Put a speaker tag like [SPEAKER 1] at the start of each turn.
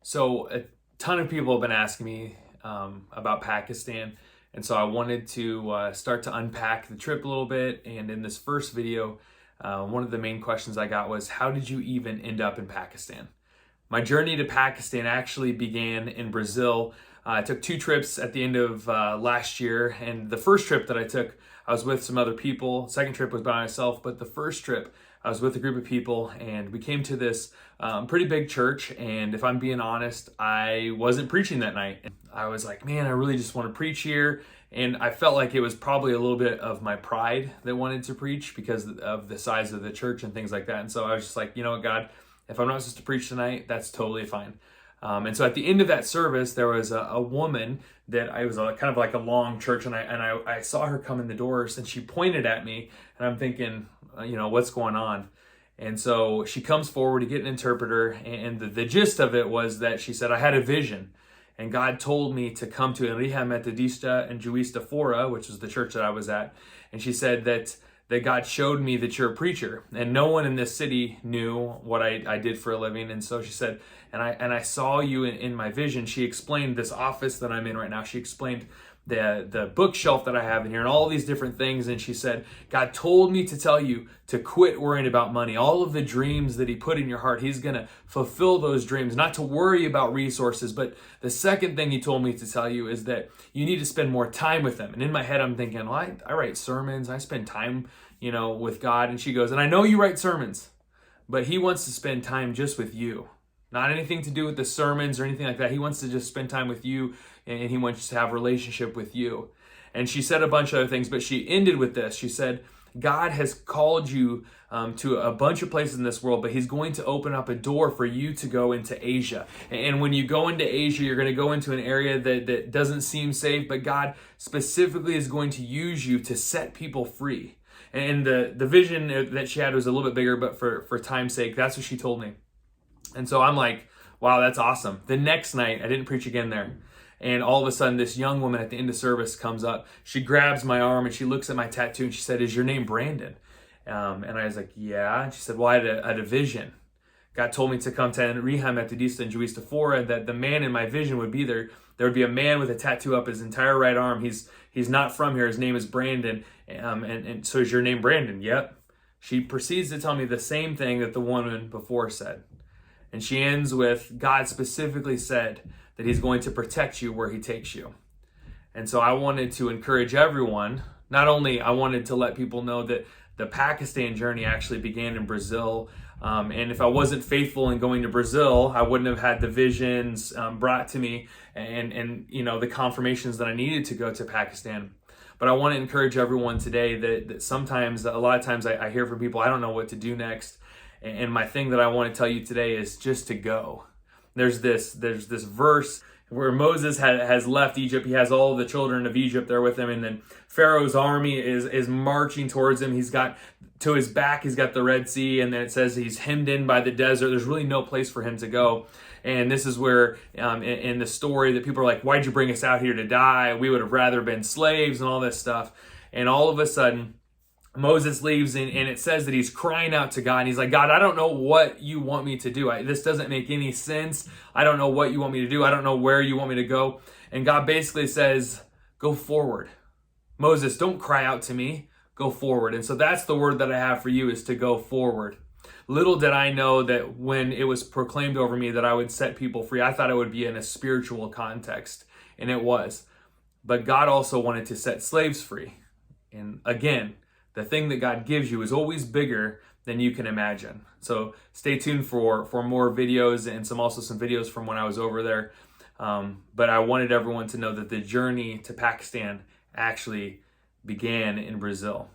[SPEAKER 1] So a ton of people have been asking me about Pakistan, and so I wanted to start to unpack the trip a little bit. And in this first video, one of the main questions I got was, how did you even end up in Pakistan? My journey to Pakistan actually began in Brazil. I took two trips at the end of last year, and the first trip that I took, I was with some other people. Second trip was by myself, but the first trip, I was with a group of people, and we came to this pretty big church. And if I'm being honest, I wasn't preaching that night. I was like, man, I really just want to preach here. And I felt like it was probably a little bit of my pride that wanted to preach because of the size of the church and things like that. And so I was just like, you know what, God, if I'm not supposed to preach tonight, that's totally fine. And so at the end of that service, there was a woman that I was kind of like a long church, and I saw her come in the doors, and she pointed at me, and I'm thinking, what's going on? And so she comes forward to get an interpreter, and the gist of it was that she said, I had a vision, and God told me to come to Enrija Metodista and Juiz de Fora, which is the church that I was at, and she said that God showed me that you're a preacher, and no one in this city knew what I did for a living. And so she said, and I saw you in my vision. She explained this office that I'm in right now. She explained the bookshelf that I have in here and all these different things. And she said, God told me to tell you to quit worrying about money. All of the dreams that he put in your heart, he's going to fulfill those dreams, not to worry about resources. But the second thing he told me to tell you is that you need to spend more time with him. And in my head, I'm thinking, well, I write sermons. I spend time, with God. And she goes, and I know you write sermons, but he wants to spend time just with you. Not anything to do with the sermons or anything like that. He wants to just spend time with you, and he wants to have a relationship with you. And she said a bunch of other things, but she ended with this. She said, God has called you to a bunch of places in this world, but he's going to open up a door for you to go into Asia. And when you go into Asia, you're going to go into an area that doesn't seem safe, but God specifically is going to use you to set people free. And the vision that she had was a little bit bigger, but for time's sake, that's what she told me. And so I'm like, wow, that's awesome. The next night, I didn't preach again there. And all of a sudden, this young woman at the end of service comes up. She grabs my arm and she looks at my tattoo and she said, is your name Brandon? And I was like, yeah. And she said, well, I had a vision. God told me to come to Enrija Metodista and Juiz de Fora, that the man in my vision would be there. There would be a man with a tattoo up his entire right arm. He's not from here. His name is Brandon. And so is your name Brandon? Yep. She proceeds to tell me the same thing that the woman before said. And she ends with, God specifically said that he's going to protect you where he takes you. And so I wanted to encourage everyone. Not only I wanted to let people know that the Pakistan journey actually began in Brazil. And if I wasn't faithful in going to Brazil, I wouldn't have had the visions brought to me and the confirmations that I needed to go to Pakistan. But I want to encourage everyone today that sometimes, a lot of times I hear from people, I don't know what to do next. And my thing that I want to tell you today is just to go. There's this verse where Moses has left Egypt. He has all the children of Egypt there with him, and then Pharaoh's army is marching towards him. He's got to his back, he's got the Red Sea, and then it says he's hemmed in by the desert. There's really no place for him to go. And this is where in the story that people are like, why'd you bring us out here to die? We would have rather been slaves and all this stuff. And all of a sudden, Moses leaves, and it says that he's crying out to God. And he's like, God, I don't know what you want me to do. This doesn't make any sense. I don't know what you want me to do. I don't know where you want me to go. And God basically says, go forward. Moses, don't cry out to me. Go forward. And so that's the word that I have for you, is to go forward. Little did I know that when it was proclaimed over me that I would set people free, I thought it would be in a spiritual context. And it was. But God also wanted to set slaves free. And again, the thing that God gives you is always bigger than you can imagine. So stay tuned for more videos and some videos from when I was over there. But I wanted everyone to know that the journey to Pakistan actually began in Brazil.